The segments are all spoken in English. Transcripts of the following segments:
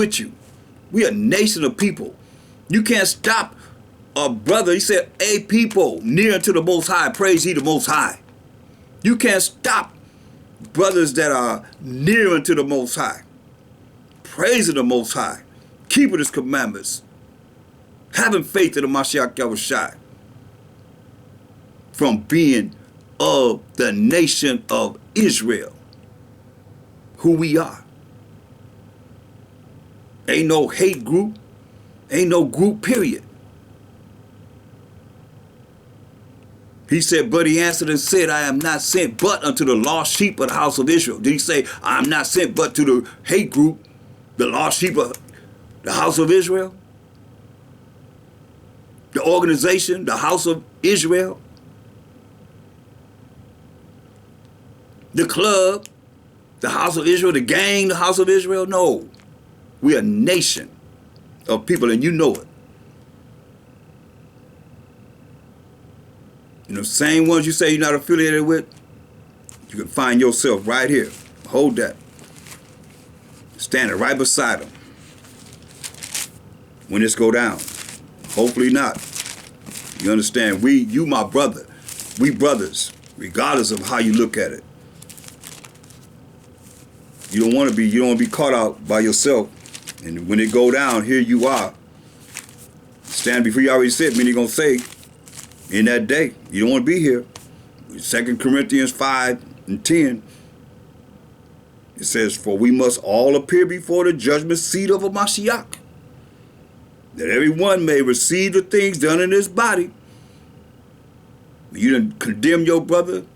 with you. We a nation of people. You can't stop a brother. He said, a people near to the Most High, praise ye the Most High. You can't stop brothers that are near unto the Most High, praising the Most High, keeping his commandments, having faith in the Mashiach Yahushua, from being of the nation of Israel, who we are. Ain't no hate group, ain't no group, period. He said, but he answered and said, I am not sent but unto the lost sheep of the house of Israel. Did he say, I am not sent but to the hate group, the lost sheep of the house of Israel? The organization, the house of Israel? The club, the house of Israel, the gang, the house of Israel? No. We are a nation of people, and you know it. You know, same ones you say you're not affiliated with, you can find yourself right here. Hold that. Standing right beside them when this go down. Hopefully not. You understand? You my brother. We brothers, regardless of how you look at it. You don't want to be caught out by yourself. And when it go down, here you are. Stand before you already said, meaning you're going to say, in that day, you don't want to be here. 2 Corinthians 5 and 10, it says, for we must all appear before the judgment seat of a Mashiach, that everyone may receive the things done in his body. You done condemn your brother.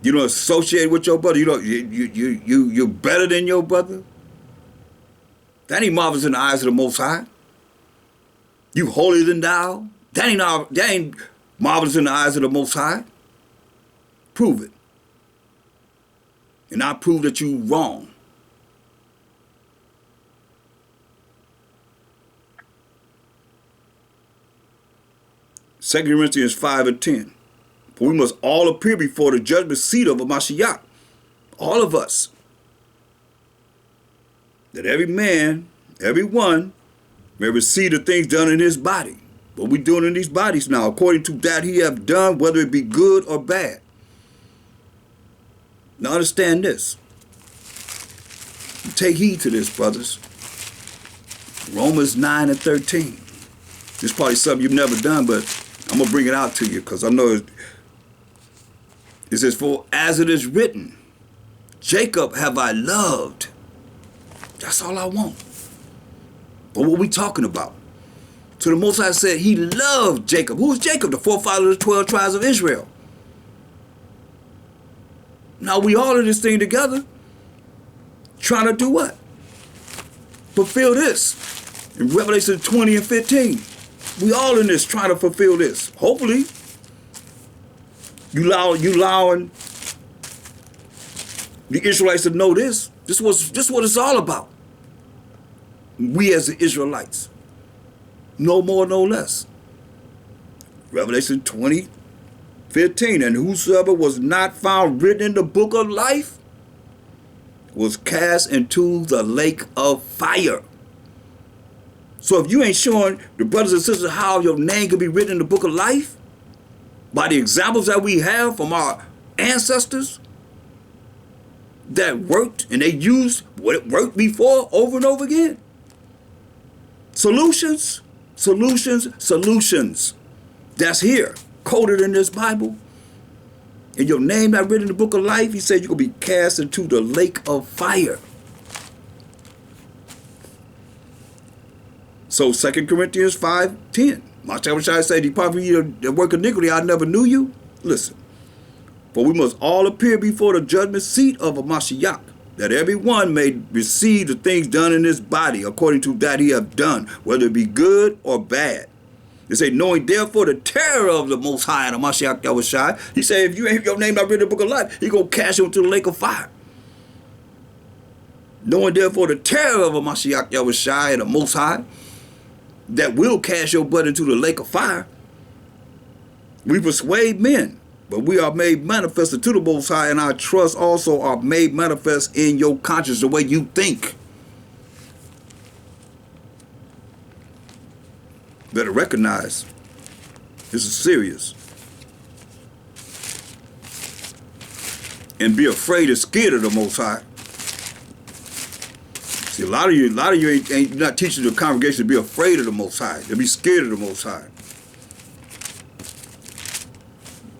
You don't associate with your brother. You're better than your brother. That ain't marvelous in the eyes of the Most High. You holier than thou. That ain't marvelous in the eyes of the Most High. Prove it. And I prove that you wrong. Second Corinthians 5 and 10. For we must all appear before the judgment seat of a Mashiach. All of us. That every man, every one, may receive the things done in his body. What we doing in these bodies now, according to that he have done, whether it be good or bad. Now understand this. Take heed to this, brothers. Romans 9 and 13. This is probably something you've never done, but I'm going to bring it out to you because I know it says, for as it is written, Jacob have I loved. That's all I want. But what we talking about? So the Most High said he loved Jacob. Who was Jacob? The forefather of the 12 tribes of Israel. Now we all in this thing together, trying to do what? Fulfill this. In Revelation 20 and 15. We all in this trying to fulfill this. Hopefully, you allowing the Israelites to know this. This is what it's all about. We as the Israelites. No more, no less. Revelation 20, 15. And whosoever was not found written in the book of life was cast into the lake of fire. So if you ain't showing the brothers and sisters how your name can be written in the book of life, by the examples that we have from our ancestors that worked and they used what worked before over and over again. Solutions. That's here, coded in this Bible. And your name not written in the book of life, he said you're going to be cast into the lake of fire. So 2 Corinthians 5:10. Mashiach said, depart from you that work iniquity, I never knew you. Listen. For we must all appear before the judgment seat of a Mashiach, that every one may receive the things done in his body according to that he have done, whether it be good or bad. They say, knowing therefore the terror of the Most High and the Mashiach Yahushua. He said, if you ain't your name not written in the book of life, he going to cast you into the lake of fire. Knowing therefore the terror of a Mashiach Yahushua and the Most High, that will cast your butt into the lake of fire. We persuade men, but we are made manifest to the Most High, and our trust also are made manifest in your conscience, the way you think. Better recognize this is serious. And be afraid and scared of the Most High. See, a lot of you ain't not teaching the congregation to be afraid of the Most High, to be scared of the Most High.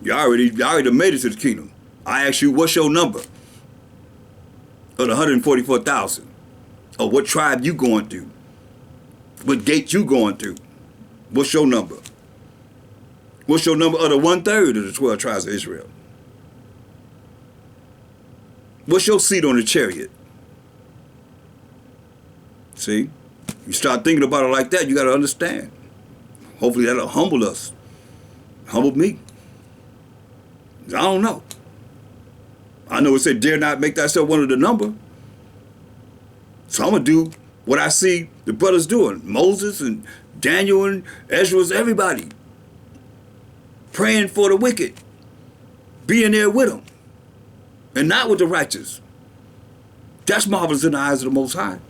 You already made it to the kingdom. I ask you, what's your number? Of the 144,000. Or what tribe you going through? What gate you going through? What's your number? What's your number of the 1/3 of the 12 tribes of Israel? What's your seat on the chariot? See? You start thinking about it like that, you got to understand. Hopefully that'll humble us. Humble me. I don't know. I know it said, dare not make thyself one of the number. So I'm going to do what I see the brothers doing. Moses and Daniel and Ezra, everybody. Praying for the wicked. Being there with them. And not with the righteous. That's marvelous in the eyes of the Most High.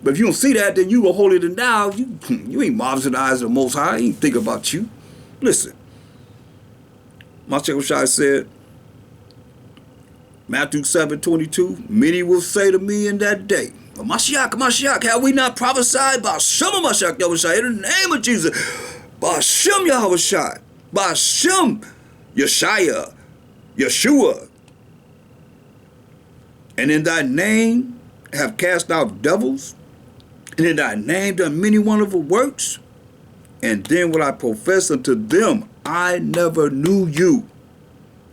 But if you don't see that, then you are holier than thou. You ain't marvelous in the eyes of the Most High. He ain't think about you. Listen. My h.o.d.c said, Matthew 7:22, many will say to me in that day, Mashiach, have we not prophesied by Shem Mashiach Yahushua in the name of Jesus? By Shem Yahushua, by Shem Yeshua, Yeshua. And in thy name have cast out devils, and in thy name done many wonderful works. And then will I profess unto them, I never knew you.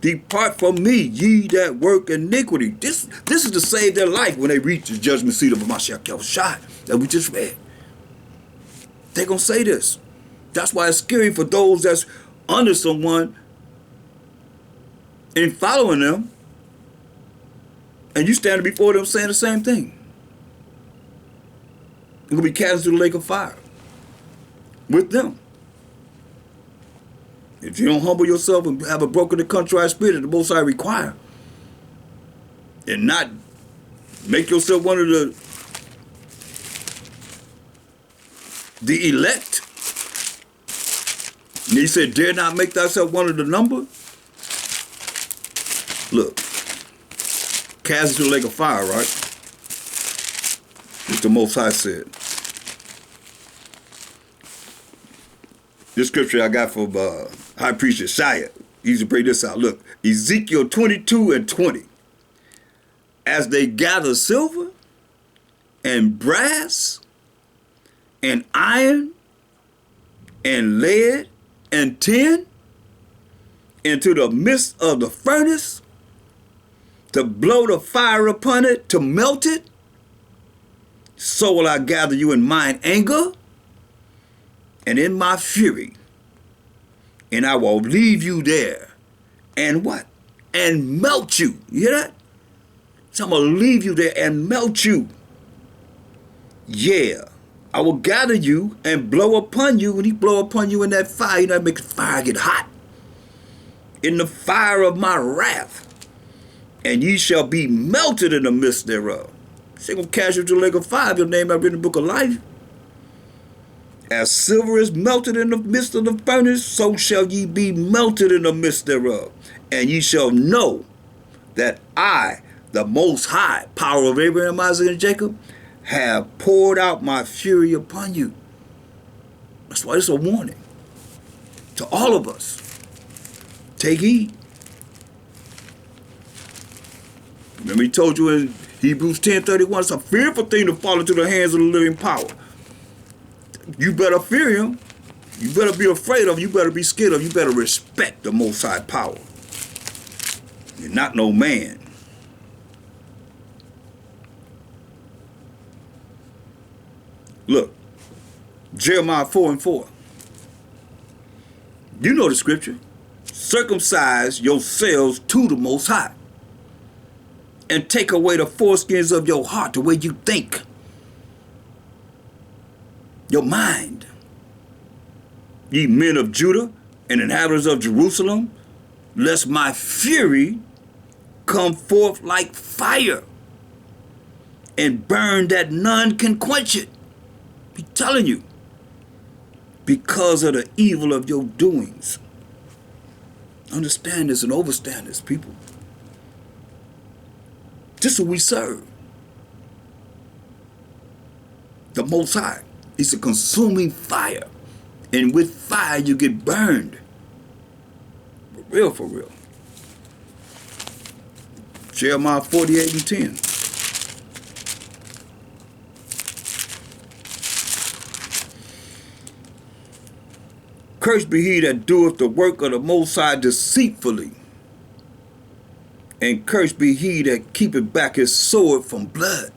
Depart from me, ye that work iniquity. This is to save their life when they reach the judgment seat of Mashiach Yahushua that we just read. They're going to say this. That's why it's scary for those that's under someone and following them, and you standing before them saying the same thing. You're going to be cast into the lake of fire with them. If you don't humble yourself and have a broken and contrite spirit that the Most High require, and not make yourself one of the elect, and he said, dare not make thyself one of the number. Look, cast into the lake of fire, right? What the Most High said. This scripture I got from High Priest Yeshaya. He used to bring this out. Look, Ezekiel 22:20. As they gather silver and brass and iron and lead and tin into the midst of the furnace to blow the fire upon it, to melt it, so will I gather you in mine anger and in my fury, and I will leave you there. And what? And melt you. You hear that? So I'm going to leave you there and melt you. Yeah. I will gather you and blow upon you. When he blow upon you in that fire, you know, make the fire get hot. In the fire of my wrath. And ye shall be melted in the midst thereof. He's going to cast you to the lake of fire. Your name I've written in the book of life. As silver is melted in the midst of the furnace, so shall ye be melted in the midst thereof. And ye shall know that I, the Most High, power of Abraham, Isaac, and Jacob, have poured out my fury upon you. That's why it's a warning to all of us. Take heed. Remember he told you in Hebrews 10:31, it's a fearful thing to fall into the hands of the living power. You better fear him. You better be afraid of him. You better be scared of him. You better respect the Most High power. You're not no man. Look, Jeremiah 4:4. You know the scripture. Circumcise yourselves to the Most High, and take away the foreskins of your heart, the way you think. Your mind. Ye men of Judah and inhabitants of Jerusalem, lest my fury come forth like fire and burn that none can quench it. Be telling you. because of the evil of your doings. Understand this and overstand this, people. This is who we serve. The Most High. He's a consuming fire. And with fire you get burned. For real, for real. Jeremiah 48:10. Cursed be he that doeth the work of the Most High deceitfully. And cursed be he that keepeth back his sword from blood.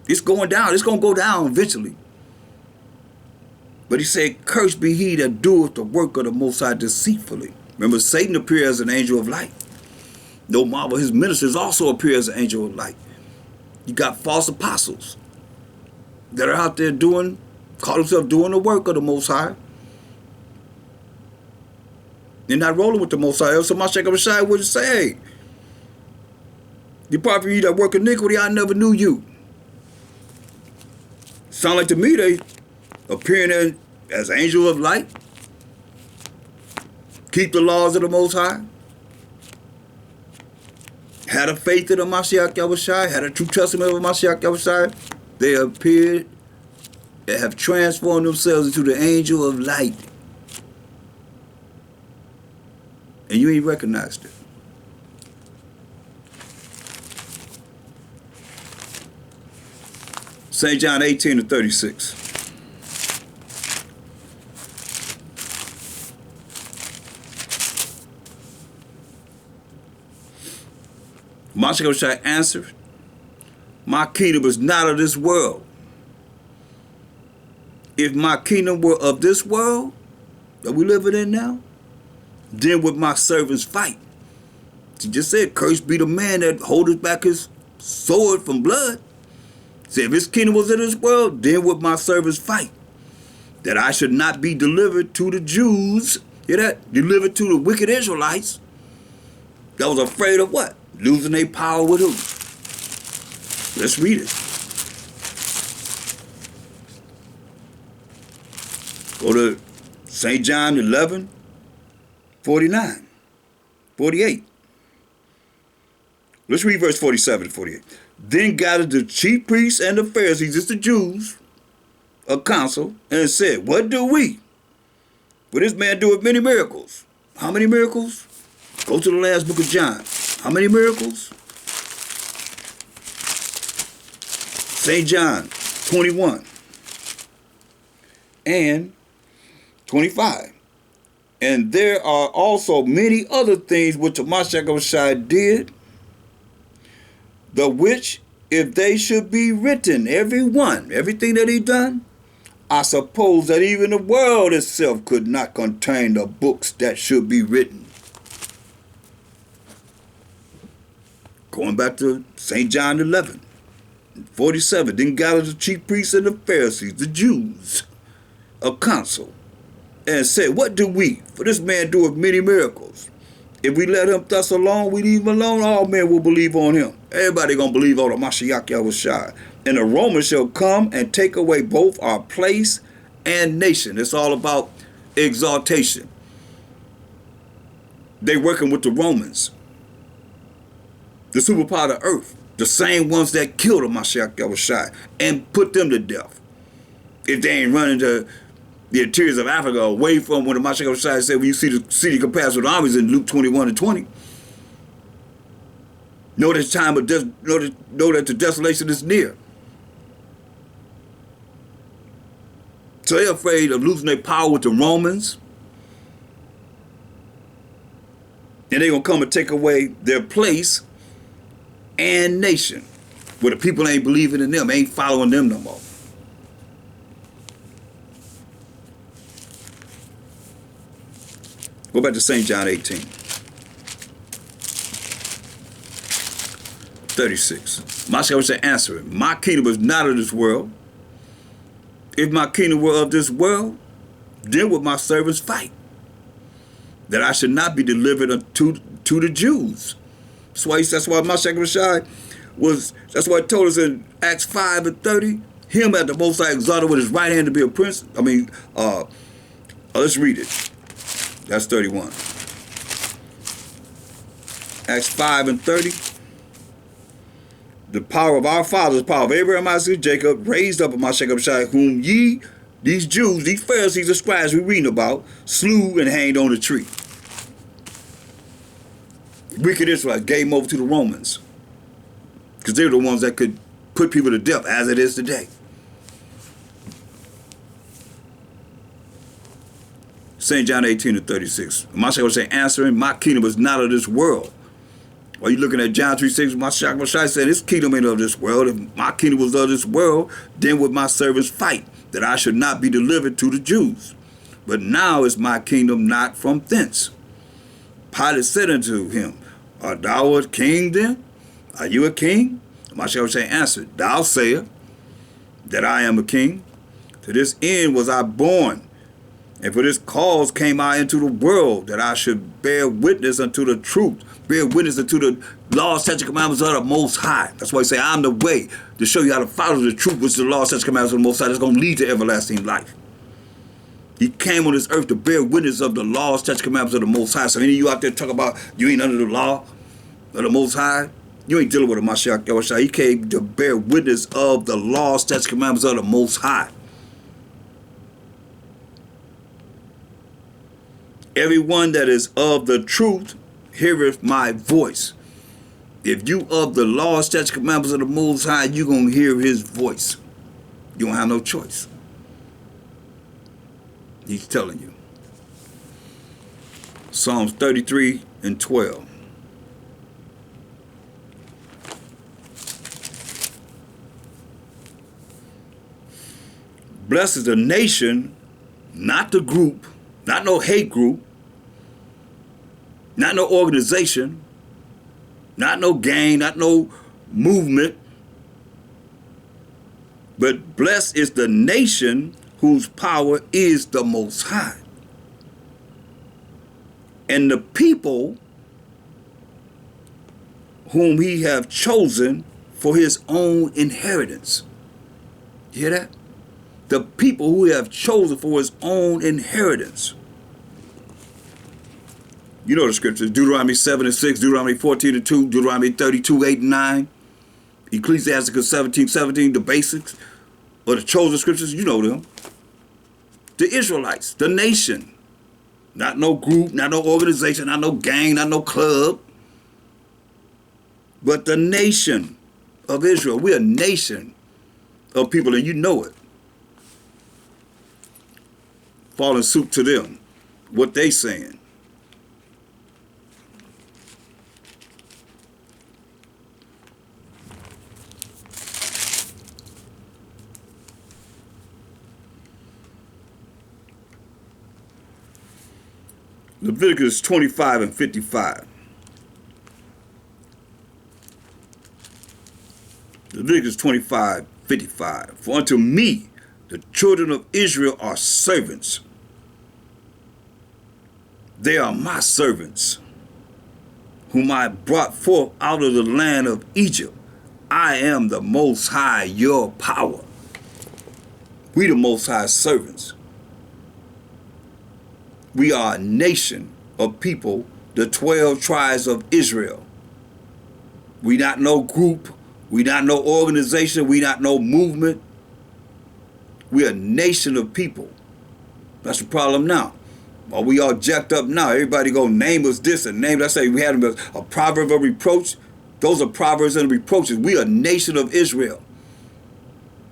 It's going down. It's going to go down eventually. But he said, cursed be he that doeth the work of the Most High deceitfully. Remember, Satan appears as an angel of light. No marvel, his ministers also appear as an angel of light. You got false apostles that are out there call themselves doing the work of the Most High. They're not rolling with the Most High. So Mashiach would say, hey, depart from you that work iniquity, I never knew you. Sound like to me they appearing as angels of light. Keep the laws of the Most High. Had a faith in the Mashiach Yahushua, had a true testament of Mashiach Yahushua. They appeared, they have transformed themselves into the angel of light. And you ain't recognized it. St. John 18:36. Mashiach answered, my kingdom is not of this world. If my kingdom were of this world that we living in now, then would my servants fight. He just said, cursed be the man that holdeth back his sword from blood. He said, if his kingdom was in this world, then would my servants fight. That I should not be delivered to the Jews. Hear that? Delivered to the wicked Israelites. That was afraid of what? Losing their power with who? Let's read it. Go to St. John 11:49-48. Let's read verse 47 to 48. Then gathered the chief priests and the Pharisees, it's the Jews, a council, and said, what do we? For this man doeth many miracles. How many miracles? Go to the last book of John. How many miracles? St. John 21 and 25. And there are also many other things which the Mashiach did, the which, if they should be written, everything that he done, I suppose that even the world itself could not contain the books that should be written. Going back to St. John 11:47. Then gathered the chief priests and the Pharisees, the Jews, a council, and said, what do we? For this man doeth many miracles. If we let him thus alone, we leave him alone, all men will believe on him. Everybody gonna believe on the Mashiach Yahushua. And the Romans shall come and take away both our place and nation. It's all about exaltation. They working with the Romans, the superpower of the earth, the same ones that killed the Mashiach Yahushua and put them to death. If they ain't running to the interiors of Africa away from when the Mashiach Yahushua said, when you see the city compassed with armies in Luke 21:20, know that time of know that the desolation is near. So they're afraid of losing their power with the Romans. And they're going to come and take away their place and nation, where the people ain't believing in them, ain't following them no more. Go back to St. John 18:36. Mashiach said, answering, my kingdom is not of this world. If my kingdom were of this world, then would my servants fight, that I should not be delivered to the Jews. That's why Mashiach was, that's why it told us in Acts 5:30, Him at the Most High exalted with his right hand to be a prince. Let's read it. That's 31. Acts 5 and 30. The power of our fathers, the power of Abraham, Isaac, Jacob, raised up Mashiach Shai, whom ye, these Jews, these Pharisees, the scribes we reading about, slew and hanged on a tree. Wicked Israelites gave them over to the Romans, because they were the ones that could put people to death, as it is today. St. John 18 and 36. Mashiach was saying, answering, my kingdom is not of this world. Are you looking at John 3:6? Mashiach said, his kingdom ain't of this world. If my kingdom was of this world, then would my servants fight, that I should not be delivered to the Jews. But now is my kingdom not from thence. Pilate said unto him, art thou a king then? Are you a king? Mashiach was saying, answer, thou sayest that I am a king. To this end was I born, and for this cause came I into the world, that I should bear witness unto the truth, bear witness unto the law, statutes, and commandments of the Most High. That's why he say, I'm the way to show you how to follow the truth, which is the law, statutes, and commandments of the Most High. That's going to lead to everlasting life. He came on this earth to bear witness of the law, statutes, and commandments of the Most High. So any of you out there talk about you ain't under the law of the Most High, you ain't dealing with a Mashiach Yahushua. He came to bear witness of the law, statutes, and commandments of the Most High. Everyone that is of the truth heareth my voice. If you of the law, statutes, commandments of the Most High, you going to hear his voice. You don't have no choice. He's telling you. Psalms 33 and 12. Blessed is the nation, not the group, not no hate group, not no organization, not no gang, not no movement, but blessed is the nation whose power is the Most High, and the people whom he have chosen for his own inheritance. You hear that? The people who he have chosen for his own inheritance. You know the scriptures, Deuteronomy 7 and 6, Deuteronomy 14 and 2, Deuteronomy 32, 8 and 9, Ecclesiasticus 17, the basics, or the chosen scriptures, you know them. The Israelites, the nation, not no group, not no organization, not no gang, not no club, but the nation of Israel. We're a nation of people, and you know it. Falling suit to them, what they saying. Leviticus 25 and 55. Leviticus 25, 55. For unto me the children of Israel are servants. They are my servants, whom I brought forth out of the land of Egypt. I am the Most High, your power. We the Most High servants. We are a nation of people, the 12 tribes of Israel. We not no group. We not no organization. We not no movement. We a nation of people. That's the problem now. Well, we all jacked up now. Everybody go name us this and name. Let's say we had a proverb of reproach. Those are proverbs and reproaches. We a nation of Israel.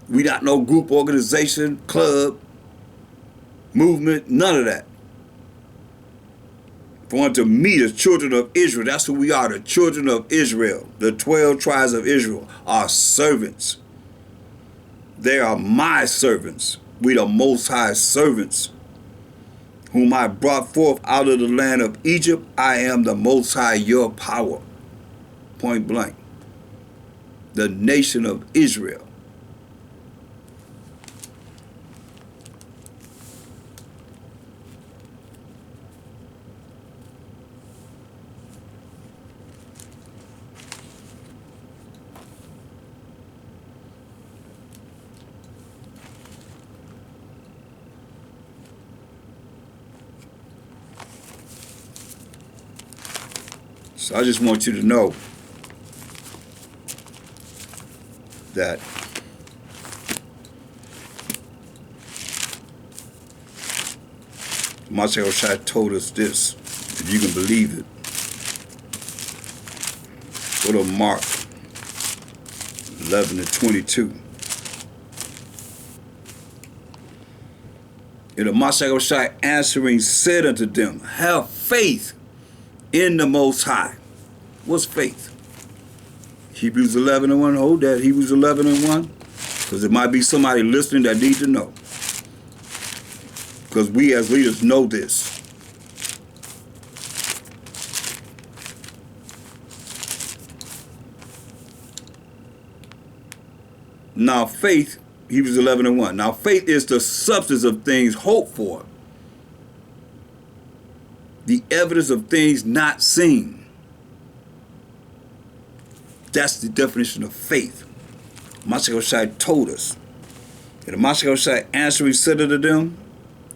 We not no group, organization, club, movement, none of that. For unto me, the children of Israel, that's who we are, the children of Israel, the 12 tribes of Israel, are servants. They are my servants. We the Most High servants, whom I brought forth out of the land of Egypt. I am the Most High, your power. Point blank. The nation of Israel. So I just want you to know that Mashiach Shai told us this, if you can believe it. Go to Mark 11:22. And the Mashiach Shai answering said unto them, have faith in the Most High. What's faith? Hebrews 11:1, hold that, Hebrews 11:1, because there might be somebody listening that need to know. Because we as leaders know this. Now faith, Hebrews 11:1, now faith is the substance of things hoped for, the evidence of things not seen. That's the definition of faith. Mashiach Shai told us. And the Mashiach Shai answering said unto them,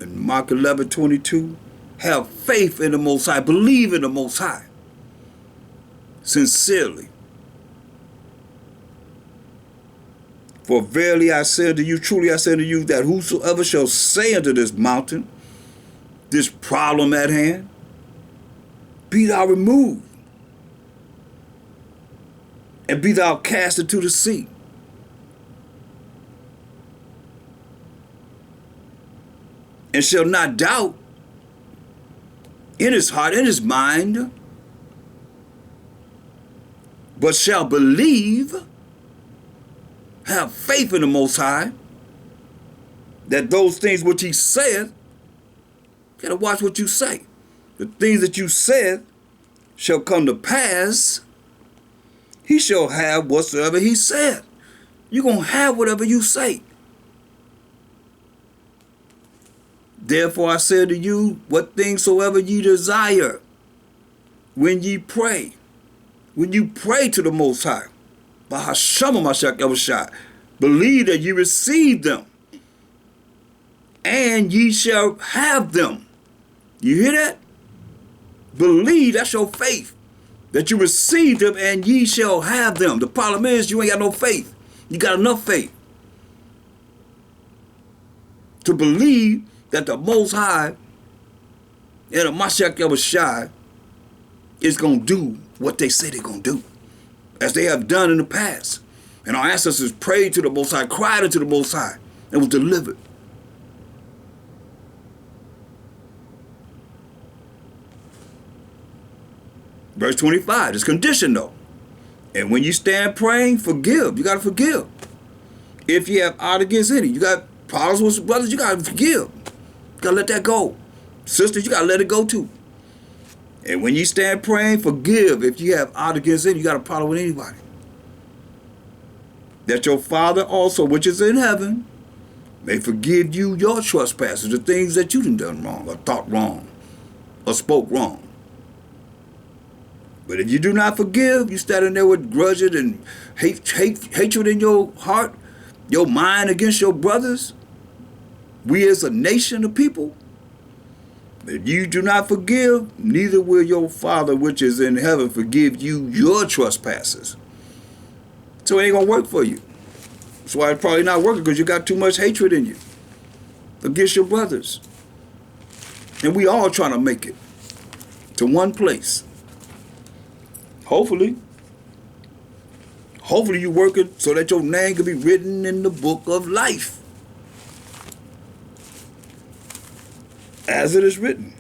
in Mark 11:22, have faith in the Most High, believe in the Most High, sincerely. For verily I say unto you, truly I say unto you, that whosoever shall say unto this mountain, this problem at hand, be thou removed, and be thou cast into the sea, and shall not doubt in his heart, in his mind, but shall believe, have faith in the Most High, that those things which he said, you gotta watch what you say. The things that you said shall come to pass. He shall have whatsoever he said. You're gonna have whatever you say. Therefore I say to you, what things soever ye desire, when ye pray, when you pray to the Most High, believe that ye receive them, and ye shall have them. You hear that? Believe, that's your faith, that you receive them and ye shall have them. The problem is you ain't got no faith. You got enough faith to believe that the Most High and the Mashiach Yahushua is going to do what they say they're going to do, as they have done in the past. And our ancestors prayed to the Most High, cried unto the Most High, and was delivered. Verse 25, it's conditional. And when you stand praying, forgive. You got to forgive. If you have ought against any, you got problems with brothers, you got to forgive. You got to let that go. Sisters, you got to let it go too. And when you stand praying, forgive. If you have ought against any, you got a problem with anybody. That your Father also, which is in heaven, may forgive you your trespasses, the things that you done wrong, or thought wrong, or spoke wrong. But if you do not forgive, you standing there with grudges and hatred in your heart, your mind against your brothers, we as a nation of people, if you do not forgive, neither will your Father which is in heaven forgive you your trespasses. So it ain't going to work for you. That's why it's probably not working, because you got too much hatred in you against your brothers. And we all trying to make it to one place. Hopefully you working so that your name can be written in the book of life, as it is written.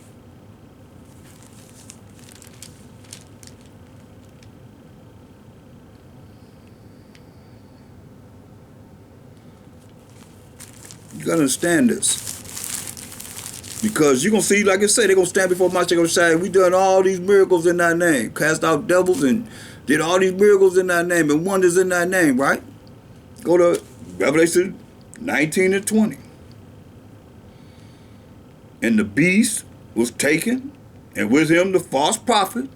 You gotta understand this. Because you're going to see, like I said, they're going to stand before Mashiach Shai. We done all these miracles in thy name. Cast out devils and did all these miracles in thy name and wonders in thy name, right? Go to Revelation 19:20. And the beast was taken, and with him the false prophet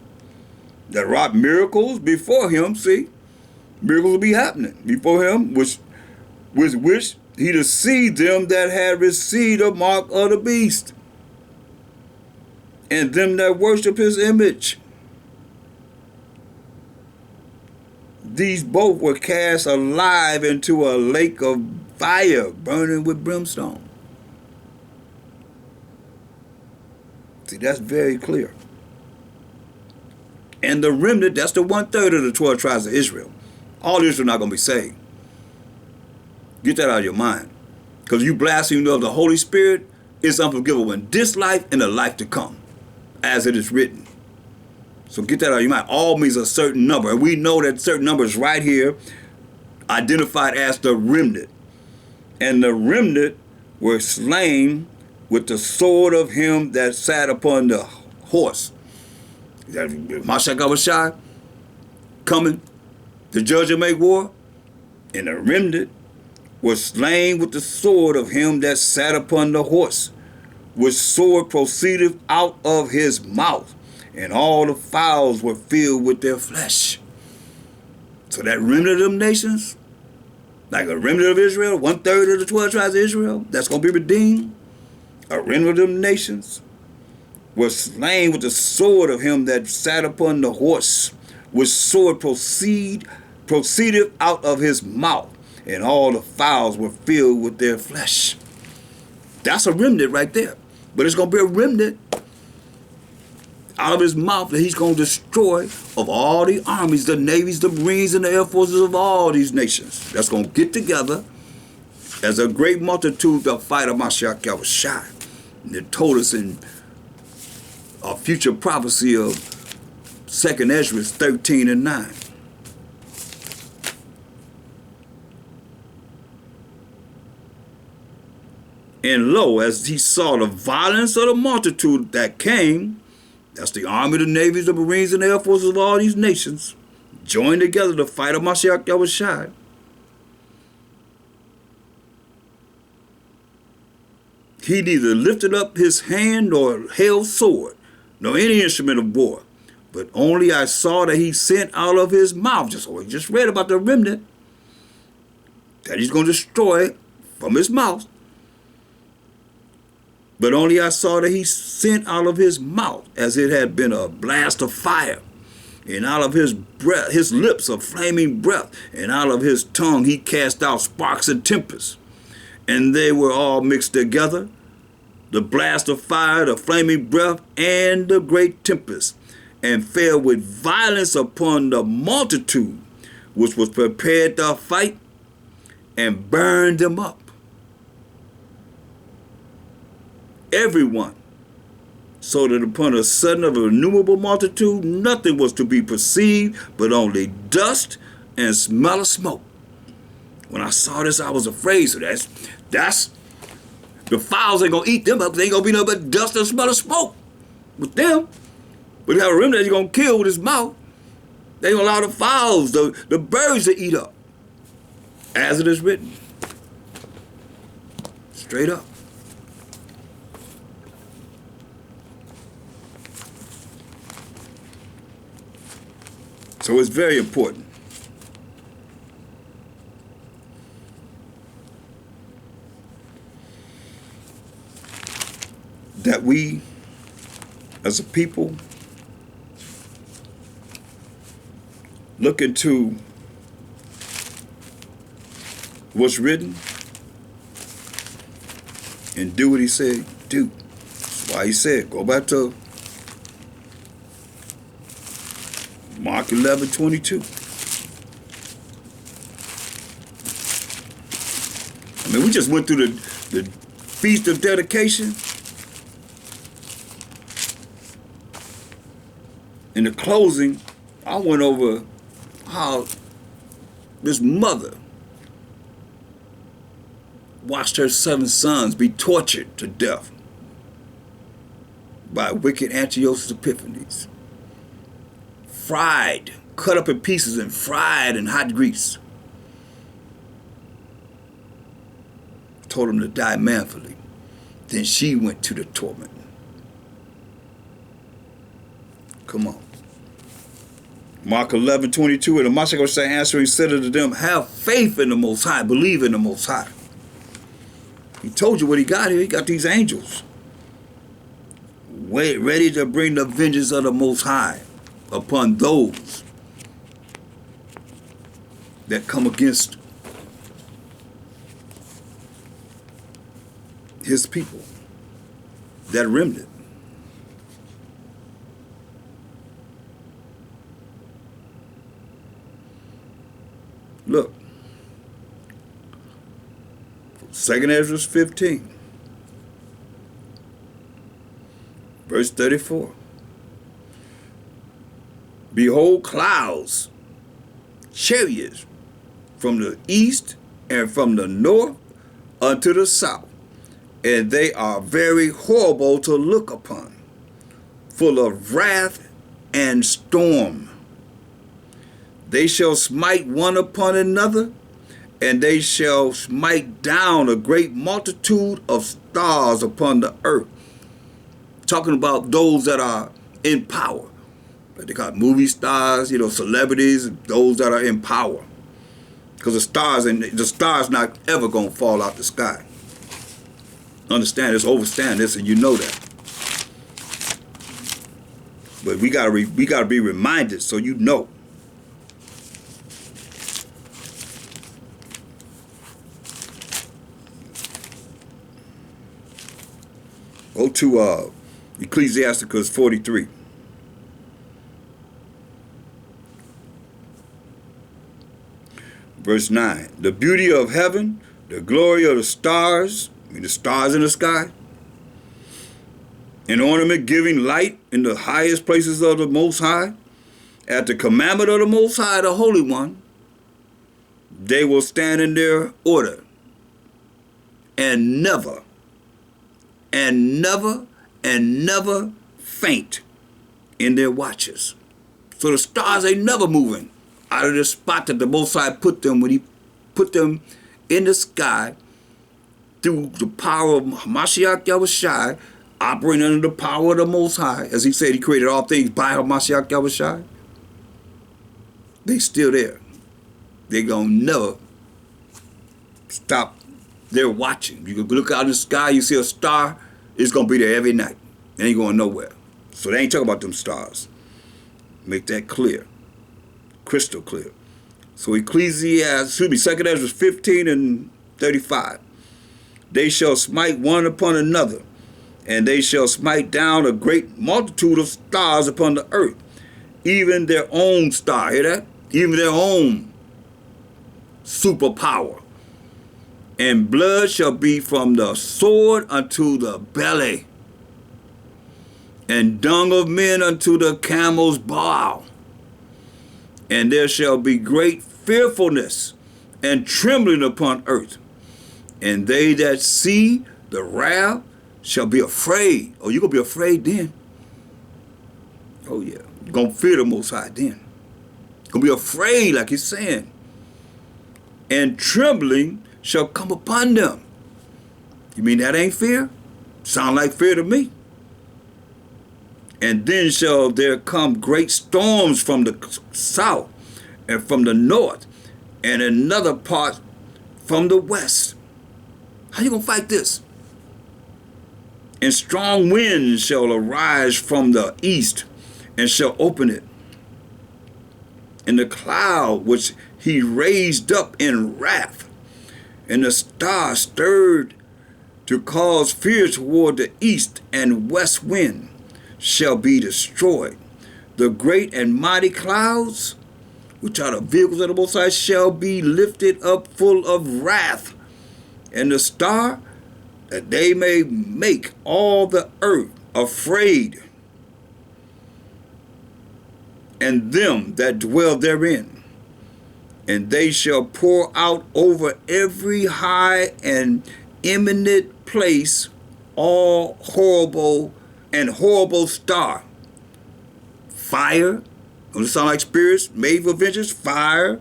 that wrought miracles before him. See, miracles will be happening before him, with which he deceived them that had received a mark of the beast, and them that worship his image. These both were cast alive into a lake of fire, burning with brimstone. See, that's very clear. And the remnant, that's the 1/3 of the 12 tribes of Israel. All Israel not going to be saved. Get that out of your mind. Because you blaspheme of the Holy Spirit, it's unforgivable in this life and the life to come, as it is written. So get that out of your mind. All means a certain number. And we know that certain number is right here, identified as the remnant. And the remnant were slain with the sword of him that sat upon the horse. Mashiach Yahushua coming to judge and make war. And the remnant was slain with the sword of him that sat upon the horse, which sword proceeded out of his mouth, and all the fowls were filled with their flesh. So that remnant of them nations, like a remnant of Israel, 1/3 of the 12 tribes of Israel, that's going to be redeemed, a remnant of them nations, was slain with the sword of him that sat upon the horse, which sword proceeded out of his mouth, and all the fowls were filled with their flesh. That's a remnant right there. But it's going to be a remnant out of his mouth that he's going to destroy of all the armies, the navies, the marines, and the air forces of all these nations. That's going to get together as a great multitude to fight Mashiach Yahushua. And it told us in a future prophecy of 2nd Ezra 13 and 9. And lo, as he saw the violence of the multitude that came, that's the army, the navies, the marines, and the air forces of all these nations, joined together to fight Mashiach Yahushua. He neither lifted up his hand nor held sword, nor any instrument of war, but only I saw that he sent out of his mouth, we just read about the remnant, that he's going to destroy from his mouth. But only I saw that he sent out of his mouth, as it had been a blast of fire, and out of his breath, his lips a flaming breath, and out of his tongue he cast out sparks and tempests. And they were all mixed together, the blast of fire, the flaming breath, and the great tempest, and fell with violence upon the multitude, which was prepared to fight, and burned them up. Everyone, so that upon a sudden of an innumerable multitude, nothing was to be perceived, but only dust and smell of smoke. When I saw this, I was afraid. So that's the fowls ain't gonna eat them up. They ain't gonna be nothing but dust and smell of smoke with them. But you have a remnant that he's gonna kill with his mouth. They gonna allow the fowls, the birds to eat up, as it is written. Straight up. So it's very important that we, as a people, look into what's written and do what he said do. That's why he said, go back to Mark 11:22. I mean, we just went through the Feast of Dedication. In the closing, I went over how this mother watched her 7 sons be tortured to death by wicked Antiochus Epiphanes. Fried, cut up in pieces and fried in hot grease. Told him to die manfully. Then she went to the torment. Come on. Mark 11:22, and the Mashiach answering said unto them, have faith in the Most High, believe in the Most High. He told you what he got here. He got these angels ready to bring the vengeance of the Most High upon those that come against his people, that remnant. Look, 2nd Ezra 15, verse 34. Behold, clouds, chariots from the east and from the north unto the south, and they are very horrible to look upon, full of wrath and storm. They shall smite one upon another, and they shall smite down a great multitude of stars upon the earth. Talking about those that are in power. They got movie stars, celebrities, those that are in power. Because the stars not ever gonna fall out the sky. Understand this, overstand this, and you know that. But we gotta be reminded so you know. Go to Ecclesiasticus 43. Verse 9. The beauty of heaven, the glory of the stars, the stars in the sky, an ornament giving light in the highest places of the Most High, at the commandment of the Most High, the Holy One, they will stand in their order and never faint in their watches. So the stars ain't never moving out of the spot that the Most High put them when he put them in the sky through the power of Mashiach Yahushai, operating under the power of the Most High. As he said, he created all things by Mashiach Yahushai. They still there. They gonna never stop their watching. You can look out in the sky, you see a star, it's gonna be there every night. It ain't going nowhere. So they ain't talking about them stars. Make that clear. Crystal clear. So 2nd Ezra 15 and 35. They shall smite one upon another, and they shall smite down a great multitude of stars upon the earth, even their own star. Hear that? Even their own superpower. And blood shall be from the sword unto the belly, and dung of men unto the camel's bow. And there shall be great fearfulness and trembling upon earth. And they that see the wrath shall be afraid. Oh, you're going to be afraid then. Oh, yeah. You're going to fear the Most High then. You're going to be afraid, like he's saying. And trembling shall come upon them. You mean that ain't fear? Sound like fear to me. And then shall there come great storms from the south and from the north, and another part from the west. How you gonna fight this? And strong winds shall arise from the east, and shall open it. And the cloud which he raised up in wrath, and the star stirred to cause fear toward the east and west wind, shall be destroyed. The great and mighty clouds, which are the vehicles of the Most High, shall be lifted up full of wrath. And the star, that they may make all the earth afraid, and them that dwell therein. And they shall pour out over every high and eminent place all horrible star. Fire, don't it sound like spirits made for vengeance? Fire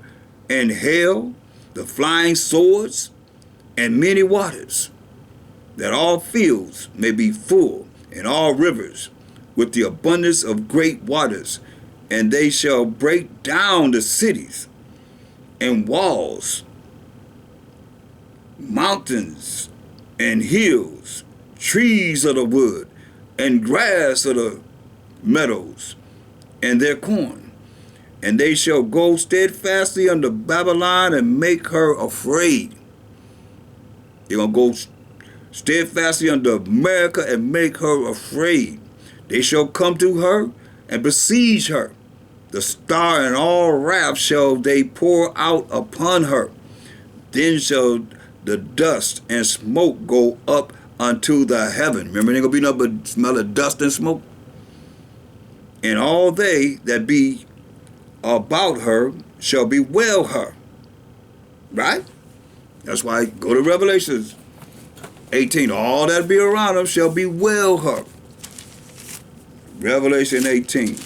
and hail, the flying swords, and many waters, that all fields may be full, and all rivers with the abundance of great waters. And they shall break down the cities and walls, mountains and hills, trees of the wood, and grass of the meadows, and their corn. And they shall go steadfastly unto Babylon and make her afraid. They're going to go steadfastly unto America and make her afraid. They shall come to her and besiege her. The star and all wrath shall they pour out upon her. Then shall the dust and smoke go up unto the heaven. Remember, there ain't going to be nothing but smell of dust and smoke. And all they that be about her shall bewail her. Right? That's why go to Revelation 18. All that be around them shall bewail her. Revelation 18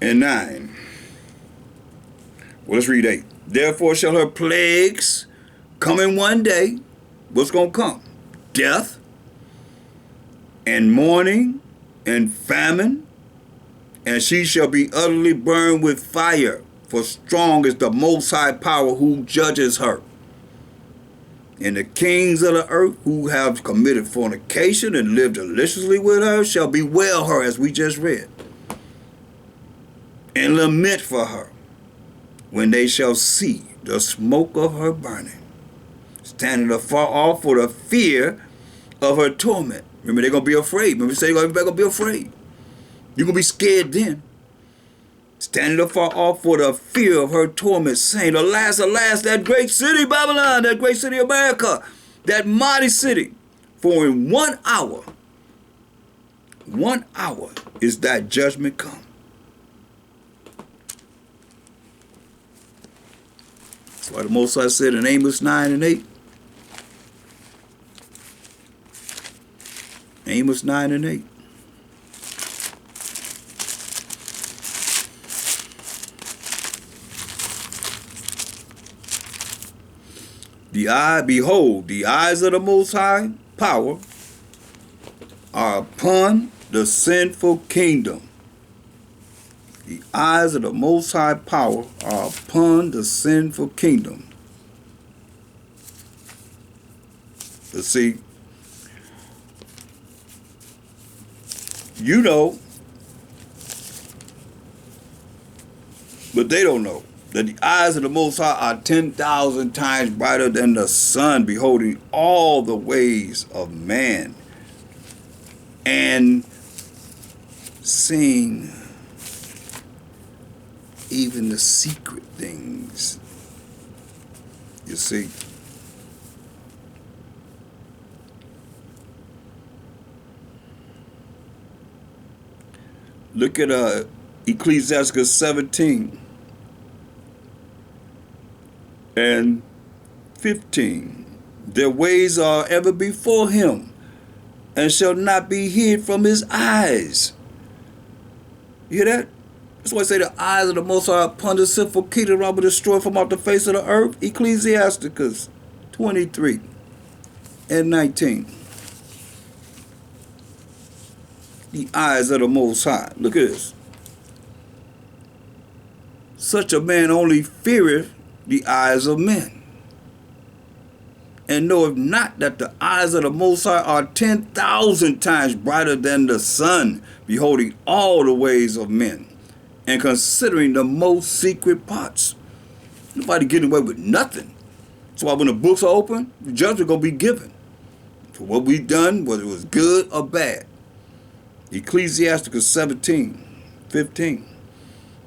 and 9. Well, let's read 8. Therefore shall her plagues come in one day. What's going to come? Death and mourning and famine, and she shall be utterly burned with fire, for strong is the Most High Power who judges her. And the kings of the earth who have committed fornication and lived deliciously with her shall bewail her, as we just read, and lament for her when they shall see the smoke of her burning, standing afar off for the fear of her torment. Remember, they're going to be afraid. Remember, say everybody's going to be afraid. You're going to be scared then. Standing afar off for the fear of her torment, saying, alas, alas, that great city Babylon, that great city America, that mighty city, for in 1 hour is that judgment come. That's why the Most High said in Amos 9 and 8, Amos 9 and 8. Behold, the eyes of the Most High Power are upon the sinful kingdom. The eyes of the Most High Power are upon the sinful kingdom. Let's see. You know, but they don't know that the eyes of the Most High are 10,000 times brighter than the sun, beholding all the ways of man, and seeing even the secret things. You see, look at Ecclesiastes 17 and 15. Their ways are ever before him, and shall not be hid from his eyes. You hear that? That's why I say the eyes of the Most High upon the sinful kingdom will be destroyed from off the face of the earth. Ecclesiastes 23 and 19. The eyes of the Most High. Look at this. Such a man only feareth the eyes of men, and knoweth not that the eyes of the Most High are 10,000 times brighter than the sun, beholding all the ways of men, and considering the most secret parts. Nobody getting away with nothing. That's why when the books are open, the judgment going to be given for what we've done, whether it was good or bad. Ecclesiastes 17, 15.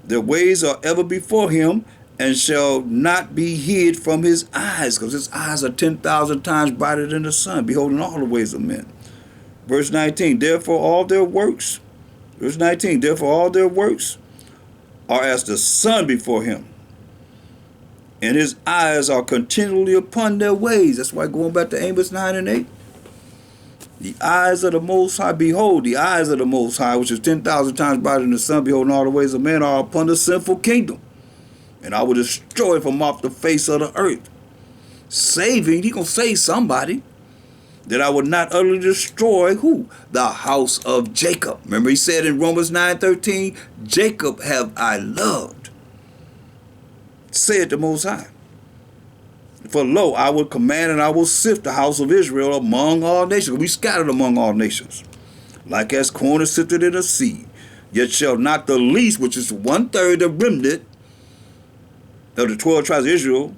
Their ways are ever before him, and shall not be hid from his eyes, because his eyes are 10,000 times brighter than the sun, beholding all the ways of men. Verse 19, therefore all their works are as the sun before him, and his eyes are continually upon their ways. That's why going back to Amos 9 and 8. The eyes of the Most High, behold, the eyes of the Most High, which is 10,000 times brighter than the sun, beholding all the ways of men, are upon the sinful kingdom. And I will destroy from off the face of the earth. Saving, he going to save somebody. That I would not utterly destroy who? The house of Jacob. Remember he said in Romans 9:13, Jacob have I loved. Said the Most High. For lo, I will command and I will sift the house of Israel among all nations. We scattered among all nations. like as corn is sifted in a sea. Yet shall not the least, which is 1/3 the remnant of the 12 tribes of Israel,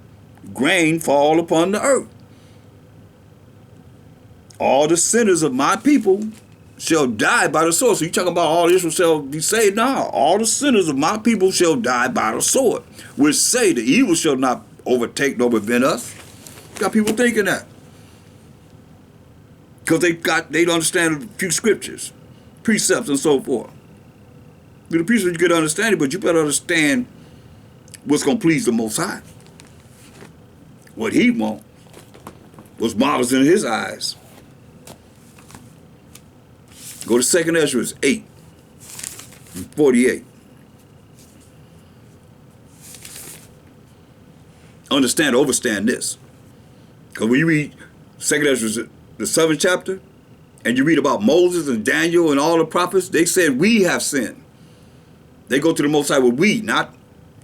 grain fall upon the earth. All the sinners of my people shall die by the sword. So you talking about all Israel shall be saved? Now, all the sinners of my people shall die by the sword, which say the evil shall not overtake nor prevent us. Got people thinking that. Because they don't understand a few scriptures, precepts, and so forth. The precepts you get understanding, but you better understand what's going to please the Most High. What he wants was marvelous in his eyes. Go to 2nd Ezra 8 and 48. Overstand this. Because when you read 2nd Ezra, the 7th chapter, and you read about Moses and Daniel and all the prophets, they said, we have sinned. They go to the Most High with we, not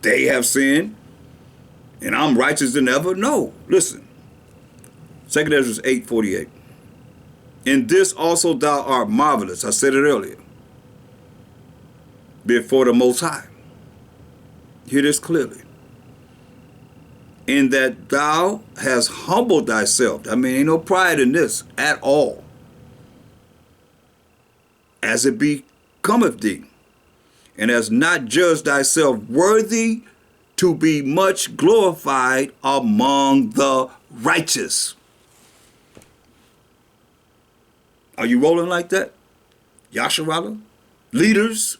they have sinned, and I'm righteous than ever. No, listen. 2nd Ezra 8:48. In this also thou art marvelous. I said it earlier. Before the Most High. Hear this clearly. In that thou hast humbled thyself. I mean, ain't no pride in this at all. As it becometh thee. And hast not judged thyself worthy to be much glorified among the righteous. Are you rolling like that? Yasharala? Leaders?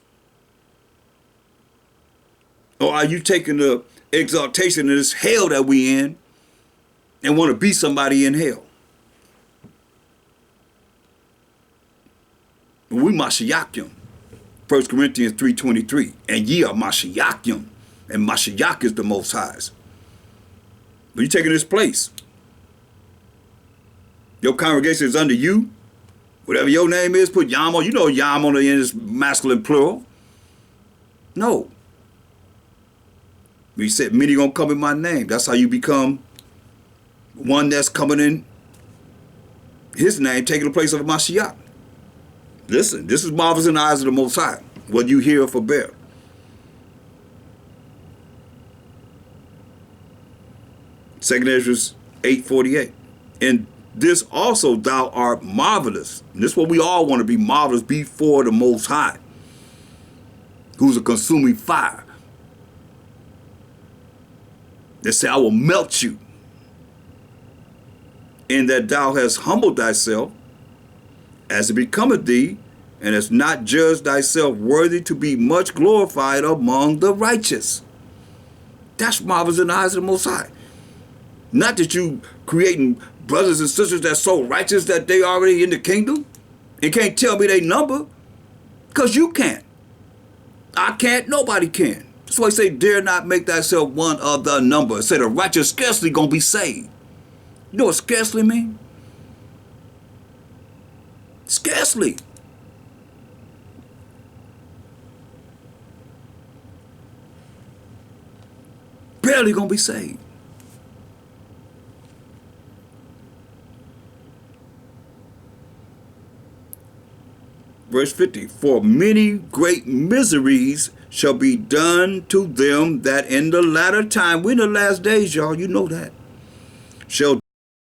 Or are you taking the exaltation of this hell that we in and want to be somebody in hell? We Mashiachim. 1 Corinthians 3:23. And ye are Mashiachim. And Mashiach is the Most High's. But you taking this place. Your congregation is under you. Whatever your name is, put Yam on. You know Yam on the end is masculine plural. No. He said, many gonna come in my name. That's how you become one that's coming in his name, taking the place of Mashiach. Listen, this is marvelous in the eyes of the Most High. What you hear or forbear. Second Ezra 8:48. And this also thou art marvelous. And this is what we all want to be, marvelous before the Most High, who's a consuming fire. They say, I will melt you. In that thou hast humbled thyself, as it becometh thee, and hast not judged thyself worthy to be much glorified among the righteous. That's marvelous in the eyes of the Most High. Not that you creating brothers and sisters that's so righteous that they already in the kingdom and can't tell me their number, because you can't. I can't, nobody can. That's why I say, dare not make thyself one of the number. Say the righteous scarcely gonna be saved. You know what scarcely mean? Scarcely. Barely gonna be saved. Verse 50, for many great miseries shall be done to them that in the latter time, we're in the last days, y'all, you know that, shall